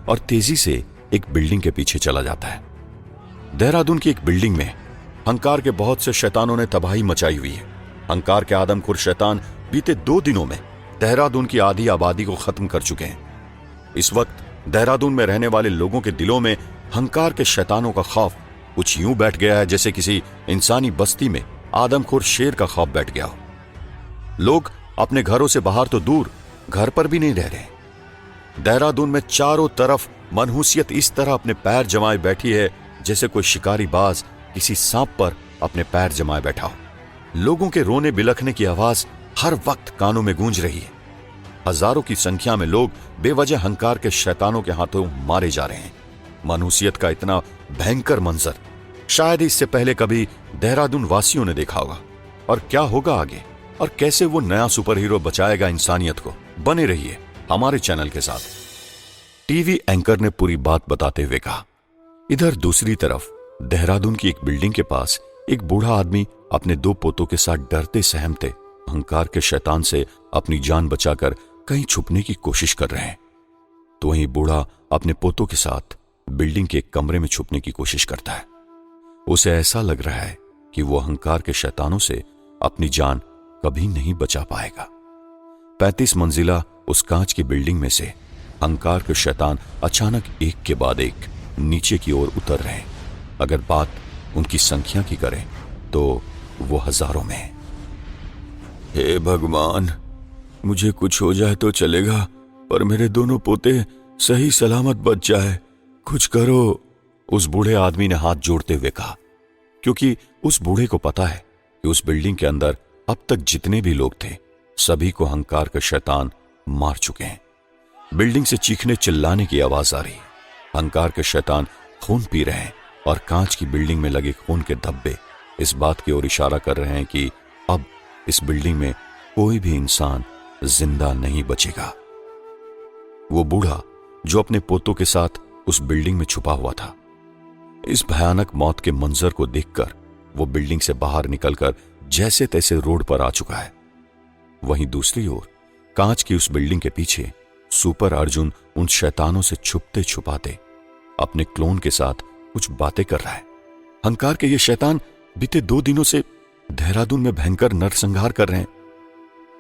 और तेजी से एक बिल्डिंग के पीछे चला जाता है। देहरादून की एक बिल्डिंग में हंकार के बहुत से शैतानों ने तबाही मचाई हुई है। हंकार के आदमखोर शैतान बीते 2 दिनों में देहरादून की आधी आबादी को खत्म कर चुके हैं। इस वक्त देहरादून में रहने वाले लोगों के दिलों में हंकार के शैतानों का खौफ कुछ यूं बैठ गया है जैसे किसी इंसानी बस्ती में आदमखोर शेर का खौफ बैठ गया हो। लोग अपने घरों से बाहर तो दूर, घर पर भी नहीं रह रहे। देहरादून में चारों तरफ मनहूसियत इस तरह अपने पैर जमाए बैठी है जैसे कोई शिकारी बाज किसी सांप पर अपने पैर जमाए बैठा हो। लोगों के रोने बिलखने की आवाज हर वक्त कानों में गूंज रही है। हजारों की संख्या में लोग बेवजह हंकार के शैतानों के हाथों मारे जा रहे हैं। मनहूसियत का इतना भयंकर मंजर शायद इससे पहले कभी देहरादून वासियों ने देखा होगा। और क्या होगा आगे और कैसे वो नया सुपर हीरो बचाएगा इंसानियत को, बने रहिए हमारे चैनल के साथ। टीवी एंकर ने पूरी बात बताते हुए कहा। इधर दूसरी तरफ देहरादून की एक बिल्डिंग के पास एक बूढ़ा आदमी अपने 2 पोतों के साथ डरते सहमते हंकार के शैतान से अपनी जान बचाकर कहीं छुपने की कोशिश कर रहे हैं। तो वहीं बूढ़ा अपने पोतों के साथ बिल्डिंग के एक कमरे में छुपने की कोशिश करता है। उसे ऐसा लग रहा है कि वो हंकार के शैतानों से अपनी जान कभी नहीं बचा पाएगा। 35 मंजिला उस कांच की बिल्डिंग में से हंकार के शैतान अचानक एक के बाद एक नीचे की ओर उतर रहे। अगर बात उनकी संख्या की करें तो वो हजारों में है। हे भगवान, मुझे कुछ हो जाए तो चलेगा, पर मेरे दोनों पोते सही सलामत बच जाए, कुछ करो। उस बूढ़े आदमी ने हाथ जोड़ते हुए कहा, क्योंकि उस बूढ़े को पता है कि उस बिल्डिंग के अंदर अब तक जितने भी लोग थे सभी को हंकार के शैतान मार चुके हैं। बिल्डिंग से चीखने चिल्लाने की आवाज आ रही है। हंकार के शैतान खून पी रहे हैं और कांच की बिल्डिंग में लगे खून के धब्बे इस बात की ओर इशारा कर रहे हैं कि अब इस बिल्डिंग में कोई भी इंसान जिंदा नहीं बचेगा। वो बूढ़ा जो अपने पोतों के साथ उस बिल्डिंग में छुपा हुआ था, इस भयानक मौत के मंजर को देखकर वो बिल्डिंग से बाहर निकलकर जैसे तैसे रोड पर आ चुका है। वहीं दूसरी ओर कांच की उस बिल्डिंग के पीछे सुपर अर्जुन उन शैतानों से छुपते छुपाते अपने क्लोन के साथ कुछ बातें कर रहा है। हंकार के ये शैतान बीते 2 दिनों से देहरादून में भयंकर नरसंहार कर रहे हैं।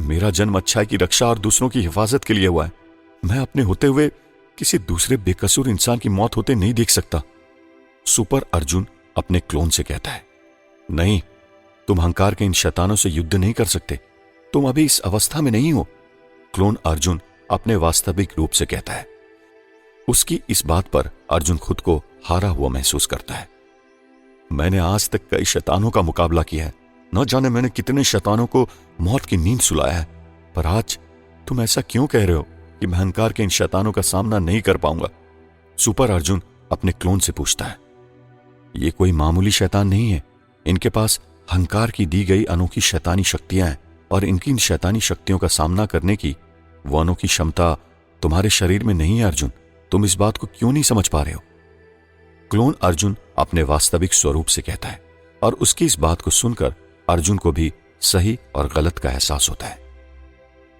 मेरा जन्म अच्छाई की रक्षा और दूसरों की हिफाजत के लिए हुआ है। मैं अपने होते हुए किसी दूसरे बेकसूर इंसान की मौत होते नहीं देख सकता। सुपर अर्जुन अपने क्लोन से कहता है, नहीं, तुम हंकार के इन शैतानों से युद्ध नहीं कर सकते, तुम अभी इस अवस्था में नहीं हो। क्लोन अर्जुन अपने वास्तविक रूप से कहता है। उसकी इस बात पर अर्जुन खुद को हारा हुआ महसूस करता है। मैंने आज तक कई शैतानों का मुकाबला किया है, न जाने मैंने कितने शैतानों को मौत की नींद सुलाया है, पर आज तुम ऐसा क्यों कह रहे हो कि मैं हंकार के इन शैतानों का सामना नहीं कर पाऊंगा? सुपर अर्जुन अपने क्लोन से पूछता है। ये कोई मामूली शैतान नहीं है, इनके पास हंकार की दी गई अनोखी शैतानी शक्तियां हैं और इनकी इन शैतानी शक्तियों का सामना करने की वो अनोखी क्षमता तुम्हारे शरीर में नहीं है अर्जुन। तुम इस बात को क्यों नहीं समझ पा रहे हो? क्लोन अर्जुन अपने वास्तविक स्वरूप से कहता है और उसकी इस बात को सुनकर अर्जुन को भी सही और गलत का एहसास होता है।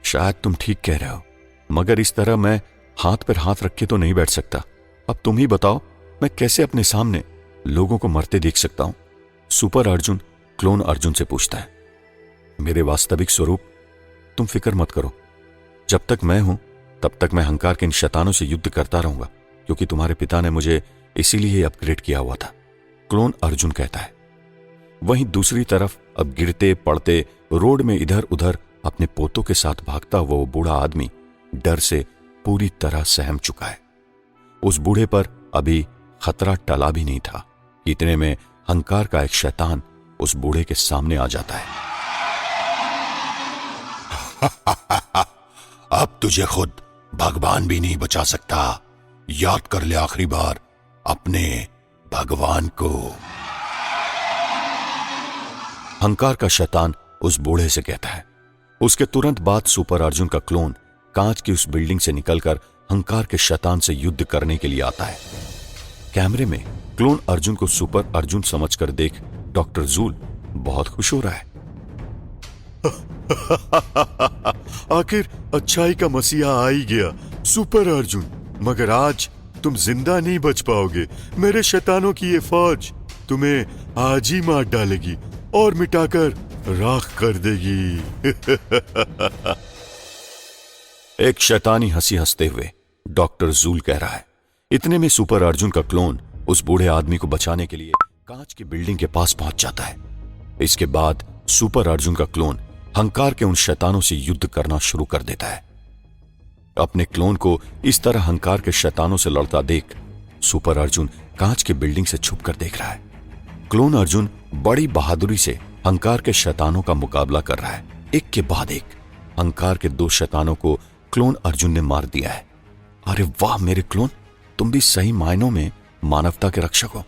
शायद तुम ठीक कह रहे हो, मगर इस तरह मैं हाथ पर हाथ रख के तो नहीं बैठ सकता। अब तुम ही बताओ, मैं कैसे अपने सामने लोगों को मरते देख सकता हूं? सुपर अर्जुन क्लोन अर्जुन से पूछता है। मेरे वास्तविक स्वरूप, तुम फिक्र मत करो, जब तक मैं हूं तब तक मैं हंकार के इन शैतानों से युद्ध करता रहूंगा, क्योंकि तुम्हारे पिता ने मुझे इसीलिए अपग्रेड किया हुआ था, क्लोन अर्जुन कहता है। वहीं दूसरी तरफ अब गिरते पड़ते रोड में इधर उधर अपने पोतों के साथ भागता हुआ वो बूढ़ा आदमी डर से पूरी तरह सहम चुका है। उस बूढ़े पर अभी खतरा टला भी नहीं था। इतने में हंकार का एक शैतान उस बूढ़े के सामने आ जाता है। अब तुझे खुद भगवान भी नहीं बचा सकता। याद कर ले आखिरी बार अपने भगवान को। हंकार का शैतान उस बूढ़े से कहता है। उसके तुरंत बाद सुपर अर्जुन का क्लोन कांच की उस बिल्डिंग से निकलकर हंकार के शैतान से युद्ध करने के लिए आता है। कैमरे में क्लोन अर्जुन को सुपर अर्जुन समझकर देख डॉक्टर जूल बहुत खुश हो रहा है। आखिर अच्छाई का मसीहा आ ही गया सुपर अर्जुन, मगर आज तुम जिंदा नहीं बच पाओगे। मेरे शैतानों की ये फौज तुम्हें आज ही मार डालेगी और मिटाकर राख कर देगी। एक शैतानी हंसी हंसते हुए डॉक्टर जूल कह रहा है। इतने में सुपर अर्जुन का क्लोन उस बूढ़े आदमी को बचाने के लिए कांच की बिल्डिंग के पास पहुंच जाता है। इसके बाद सुपर अर्जुन का क्लोन हंकार के उन शैतानों से युद्ध करना शुरू कर देता है। अपने क्लोन को इस तरह हंकार के शैतानों से लड़ता देख सुपर अर्जुन कांच की बिल्डिंग से छुपकर देख रहा है। क्लोन अर्जुन बड़ी बहादुरी से हंकार के शैतानों का मुकाबला कर रहा है। एक के बाद एक हंकार के 2 शैतानों को क्लोन अर्जुन ने मार दिया है। अरे वाह मेरे क्लोन, तुम भी सही मायनों में मानवता के रक्षक हो।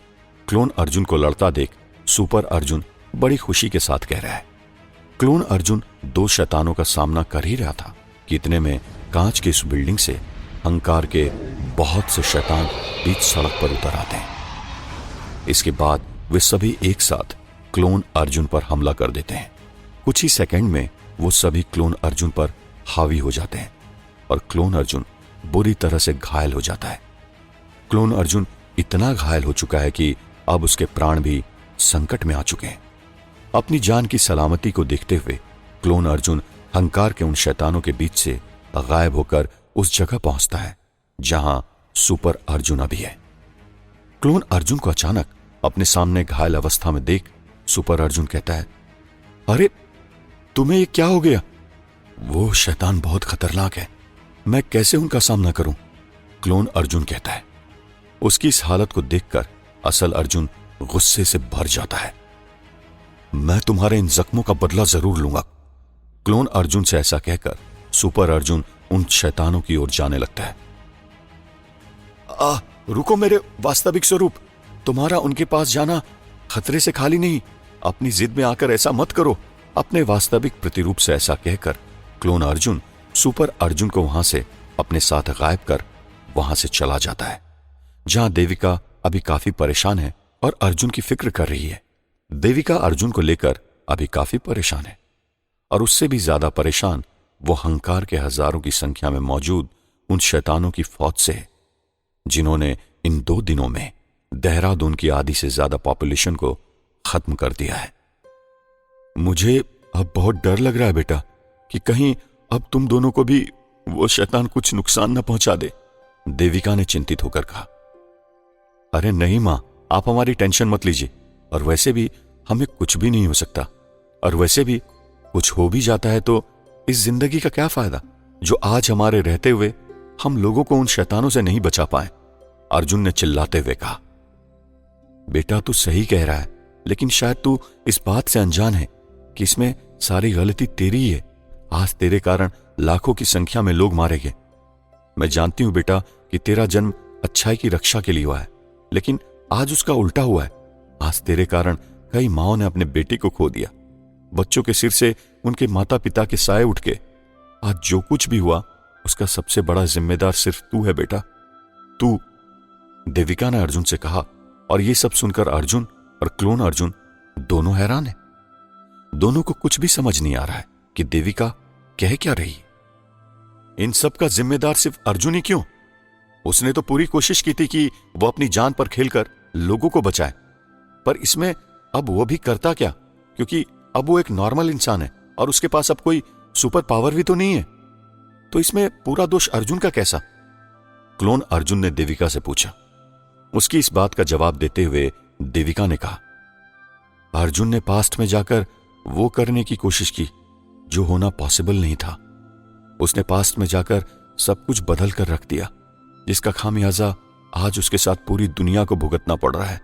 क्लोन अर्जुन को लड़ता देख सुपर अर्जुन बड़ी खुशी के साथ कह रहा है। क्लोन अर्जुन 2 शैतानों का सामना कर ही रहा था कि इतने में कांच की इस बिल्डिंग से हंकार के बहुत से शैतान बीच सड़क पर उतर आते हैं। इसके बाद वे सभी एक साथ क्लोन अर्जुन पर हमला कर देते हैं। कुछ ही सेकंड में वो सभी क्लोन अर्जुन पर हावी हो जाते हैं और क्लोन अर्जुन बुरी तरह से घायल हो जाता है। क्लोन अर्जुन इतना घायल हो चुका है कि अब उसके प्राण भी संकट में आ चुके हैं। अपनी जान की सलामती को देखते हुए क्लोन अर्जुन हंकार के उन शैतानों के बीच से गायब होकर उस जगह पहुंचता है जहां सुपर अर्जुन अभी है। क्लोन अर्जुन को अचानक अपने सामने घायल अवस्था में देख सुपर अर्जुन कहता है, अरे तुम्हें ये क्या हो गया? वो शैतान बहुत खतरनाक है, मैं कैसे उनका सामना करूं? क्लोन अर्जुन कहता है। उसकी इस हालत को देखकर असल अर्जुन गुस्से से भर जाता है। मैं तुम्हारे इन जख्मों का बदला जरूर लूंगा। क्लोन अर्जुन से ऐसा कहकर सुपर अर्जुन उन शैतानों की ओर जाने लगता है। रुको मेरे वास्तविक स्वरूप, तुम्हारा उनके पास जाना खतरे से खाली नहीं। अपनी जिद में आकर ऐसा मत करो। अपने वास्तविक प्रतिरूप से ऐसा कहकर क्लोन अर्जुन सुपर अर्जुन को वहां से अपने साथ गायब कर वहां से चला जाता है, जहां देविका अभी काफी परेशान है और अर्जुन की फिक्र कर रही है। देविका अर्जुन को लेकर अभी काफी परेशान है और उससे भी ज्यादा परेशान वो हंकार के हजारों की संख्या में मौजूद उन शैतानों की फौज से है, जिन्होंने इन 2 दिनों में देहरादून की आधी से ज्यादा पॉपुलेशन को खत्म कर दिया है। मुझे अब बहुत डर लग रहा है बेटा कि कहीं अब तुम दोनों को भी वो शैतान कुछ नुकसान न पहुंचा दे, देविका ने चिंतित होकर कहा। अरे नहीं मां, आप हमारी टेंशन मत लीजिए, और वैसे भी हमें कुछ भी नहीं हो सकता, और वैसे भी कुछ हो भी जाता है तो इस जिंदगी का क्या फायदा जो आज हमारे रहते हुए हम लोगों को उन शैतानों से नहीं बचा पाए, अर्जुन ने चिल्लाते हुए कहा। बेटा तू सही कह रहा है, लेकिन शायद तू इस बात से अनजान है कि इसमें सारी गलती तेरी ही है। आज तेरे कारण लाखों की संख्या में लोग मारे गए। मैं जानती हूं बेटा कि तेरा जन्म अच्छाई की रक्षा के लिए हुआ है, लेकिन आज उसका उल्टा हुआ है। आज तेरे कारण कई माओं ने अपने बेटे को खो दिया। बच्चों के सिर से उनके माता पिता के साए उठ के आज जो कुछ भी हुआ उसका सबसे बड़ा जिम्मेदार सिर्फ तू है बेटा, तू, देविका ने अर्जुन से कहा। और ये सब सुनकर अर्जुन और क्लोन अर्जुन दोनों हैरान हैं। दोनों को कुछ भी समझ नहीं आ रहा है कि देविका कह क्या रही। इन सब का जिम्मेदार सिर्फ अर्जुन ही क्यों? उसने तो पूरी कोशिश की थी कि वो अपनी जान पर खेलकर लोगों को बचाए, पर इसमें अब वो भी करता क्या, क्योंकि अब वो एक नॉर्मल इंसान है और उसके पास अब कोई सुपर पावर भी तो नहीं है। तो इसमें पूरा दोष अर्जुन का कैसा? क्लोन अर्जुन ने देविका से पूछा। उसकी इस बात का जवाब देते हुए देविका ने कहा, अर्जुन ने पास्ट में जाकर वो करने की कोशिश की जो होना पॉसिबल नहीं था। उसने पास्ट में जाकर सब कुछ बदल कर रख दिया, जिसका खामियाजा आज उसके साथ पूरी दुनिया को भुगतना पड़ रहा है।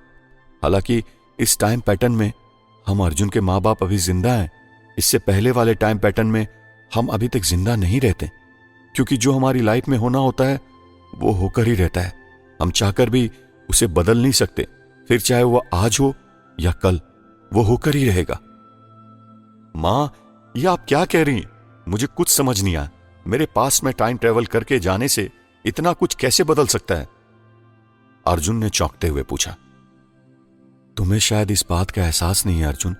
हालांकि इस टाइम पैटर्न में हम अर्जुन के माँ बाप अभी जिंदा हैं। इससे पहले वाले टाइम पैटर्न में हम अभी तक जिंदा नहीं रहते, क्योंकि जो हमारी लाइफ में होना होता है वो होकर ही रहता है। हम चाहकर भी उसे बदल नहीं सकते, फिर चाहे वो आज हो या कल, वो होकर ही रहेगा। मां, ये आप क्या कह रही हैं? मुझे कुछ समझ नहीं आया। मेरे पास में टाइम ट्रेवल करके जाने से इतना कुछ कैसे बदल सकता है? अर्जुन ने चौंकते हुए पूछा। तुम्हें शायद इस बात का एहसास नहीं है अर्जुन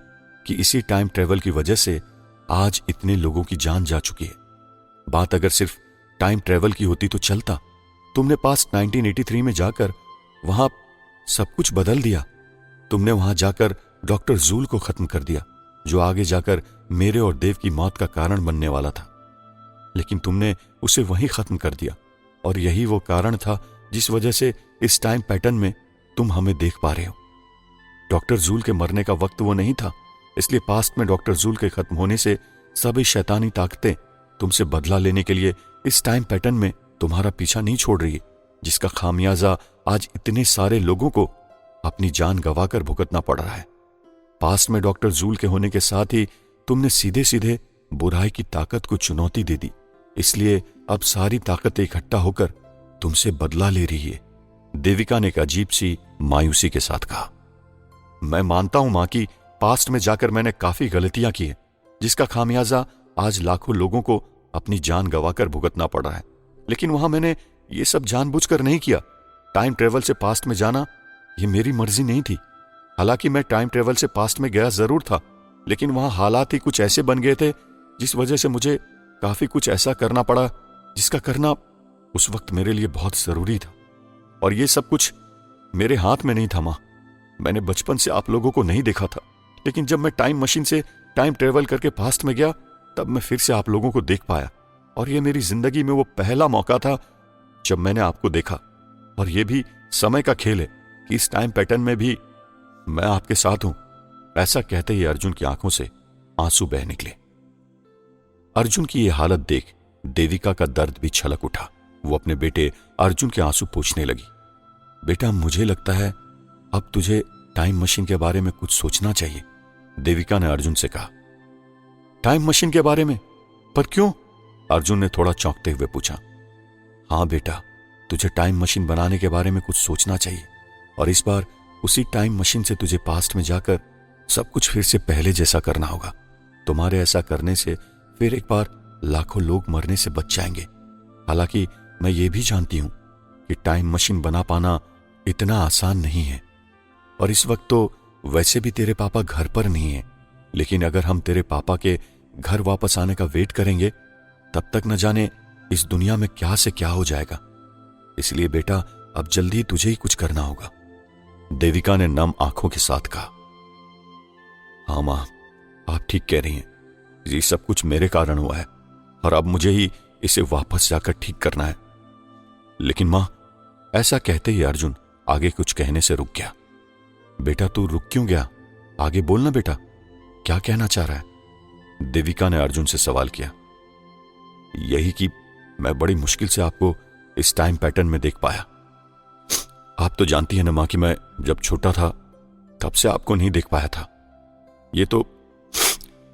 कि इसी टाइम ट्रेवल की वजह से आज इतने लोगों की जान जा चुकी है। बात अगर सिर्फ टाइम ट्रेवल की होती तो चलता, तुमने पास्ट 1983 में जाकर वहां सब कुछ बदल दिया। तुमने वहां जाकर डॉक्टर जूल को खत्म कर दिया, जो आगे जाकर मेरे और देव की मौत का कारण बनने वाला था। लेकिन तुमने उसे वहीं खत्म कर दिया, और यही वो कारण था जिस वजह से इस टाइम पैटर्न में तुम हमें देख पा रहे हो। डॉक्टर जूल के मरने का वक्त वो नहीं था, इसलिए पास्ट में डॉक्टर जूल के खत्म होने से सभी शैतानी ताकतें तुमसे बदला लेने के लिए इस टाइम पैटर्न में तुम्हारा पीछा नहीं छोड़ रही है, जिसका खामियाजा आज इतने सारे लोगों को अपनी जान गंवाकर भुगतना पड़ रहा है। पास्ट में डॉक्टर जूल के होने के साथ ही तुमने सीधे सीधे बुराई की ताकत को चुनौती दे दी, इसलिए अब सारी ताकतें इकट्ठा होकर तुमसे बदला ले रही है। देविका ने एक अजीब सी मायूसी के साथ कहा। मैं मानता हूं मां कि पास्ट में जाकर मैंने काफी गलतियां की है, जिसका खामियाजा आज लाखों लोगों को अपनी जान गंवाकर भुगतना पड़ रहा है। लेकिन वहां मैंने ये सब जानबूझकर नहीं किया। टाइम ट्रेवल से पास्ट में जाना ये मेरी मर्जी नहीं थी। हालांकि मैं टाइम ट्रेवल से पास्ट में गया जरूर था, लेकिन वहां हालात ही कुछ ऐसे बन गए थे जिस वजह से मुझे काफी कुछ ऐसा करना पड़ा जिसका करना उस वक्त मेरे लिए बहुत जरूरी था। और ये सब कुछ मेरे हाथ में नहीं था मां। मैंने बचपन से आप लोगों को नहीं देखा था, लेकिन जब मैं टाइम मशीन से टाइम ट्रेवल करके पास्ट में गया तब मैं फिर से आप लोगों को देख पाया। और ये मेरी जिंदगी में वो पहला मौका था जब मैंने आपको देखा। और ये भी समय का खेल है कि इस टाइम पैटर्न में भी मैं आपके साथ हूं। ऐसा कहते ही अर्जुन की आंखों से आंसू बह निकले। अर्जुन की यह हालत देख देविका का दर्द भी छलक उठा। वो अपने बेटे अर्जुन के आंसू पोंछने लगी। बेटा, मुझे लगता है अब तुझे टाइम मशीन के बारे में कुछ सोचना चाहिए, देविका ने अर्जुन से कहा। टाइम मशीन के बारे में? पर क्यों? अर्जुन ने थोड़ा चौंकते हुए पूछा। हां बेटा, तुझे टाइम मशीन बनाने के बारे में कुछ सोचना चाहिए, और इस बार उसी टाइम मशीन से तुझे पास्ट में जाकर सब कुछ फिर से पहले जैसा करना होगा। तुम्हारे ऐसा करने से फिर एक बार लाखों लोग मरने से बच जाएंगे। हालांकि मैं ये भी जानती हूं कि टाइम मशीन बना पाना इतना आसान नहीं है। और इस वक्त तो वैसे भी तेरे पापा घर पर नहीं है, लेकिन अगर हम तेरे पापा के घर वापस आने का वेट करेंगे तब तक न जाने इस दुनिया में क्या से क्या हो जाएगा। इसलिए बेटा, अब जल्दी तुझे ही कुछ करना होगा, देविका ने नम आंखों के साथ कहा। हाँ मां, आप ठीक कह रही हैं। ये सब कुछ मेरे कारण हुआ है और अब मुझे ही इसे वापस जाकर ठीक करना है। लेकिन मां, ऐसा कहते ही अर्जुन आगे कुछ कहने से रुक गया। बेटा, तू रुक क्यों गया? आगे बोलना बेटा, क्या कहना चाह रहा है? देविका ने अर्जुन से सवाल किया। यही कि मैं बड़ी मुश्किल से आपको इस टाइम पैटर्न में देख पाया। आप तो जानती है ना मां कि मैं जब छोटा था तब से आपको नहीं देख पाया था। ये तो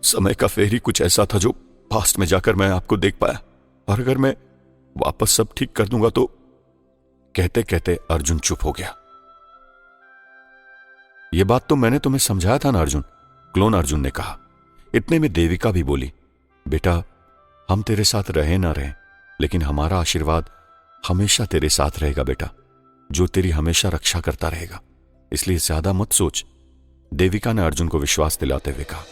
समय का फेर ही कुछ ऐसा था जो पास्ट में जाकर मैं आपको देख पाया, और अगर मैं वापस सब ठीक कर दूंगा तो। कहते कहते अर्जुन चुप हो गया। यह बात तो मैंने तुम्हें समझाया था ना अर्जुन, क्लोन अर्जुन ने कहा। इतने में देविका भी बोली, बेटा, हम तेरे साथ रहे ना रहे, लेकिन हमारा आशीर्वाद हमेशा तेरे साथ रहेगा बेटा, जो तेरी हमेशा रक्षा करता रहेगा। इसलिए ज्यादा मत सोच, देविका ने अर्जुन को विश्वास दिलाते हुए कहा।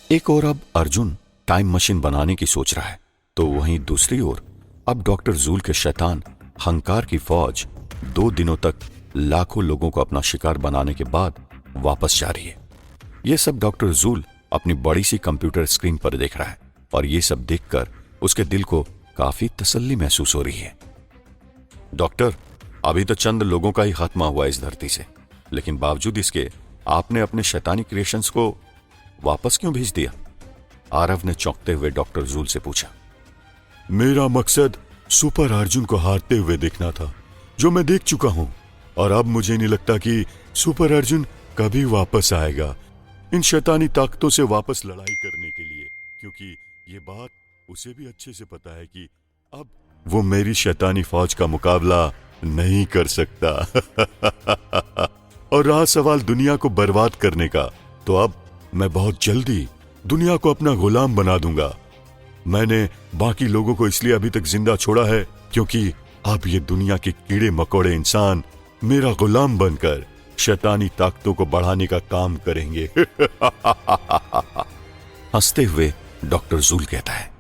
एक ओर अब अर्जुन टाइम मशीन बनाने की सोच रहा है, तो वहीं दूसरी ओर अब डॉक्टर जूल के शैतान हंकार की फौज 2 दिनों तक लाखों लोगों को अपना शिकार बनाने के बाद वापस जा रही है। यह सब डॉक्टर जूल अपनी बड़ी सी कंप्यूटर स्क्रीन पर देख रहा है, और यह सब देखकर उसके दिल को काफी तसल्ली महसूस हो रही है। डॉक्टर, अभी तो चंद लोगों का ही खात्मा हुआ इस धरती से, लेकिन बावजूद इसके आपने अपने शैतानी क्रिएशंस को वापस क्यों भेज दिया? आरव ने चौंकते हुए डॉक्टर जूल से पूछा। मेरा मकसद सुपर अर्जुन को हारते हुए देखना था, जो मैं देख चुका हूं, और अब मुझे नहीं लगता कि सुपर अर्जुन कभी वापस आएगा इन शैतानी ताकतों से वापस लड़ाई करने के लिए, क्योंकि ये बात उसे भी अच्छे से पता है कि अब वो मेरी शैतानी फौज का मुकाबला नहीं कर सकता। और रहा सवाल दुनिया को बर्बाद करने का, तो अब मैं बहुत जल्दी दुनिया को अपना गुलाम बना दूंगा। मैंने बाकी लोगों को इसलिए अभी तक जिंदा छोड़ा है क्योंकि अब ये दुनिया के कीड़े मकोड़े इंसान मेरा गुलाम बनकर शैतानी ताकतों को बढ़ाने का काम करेंगे। हंसते हुए डॉक्टर जूल कहता है,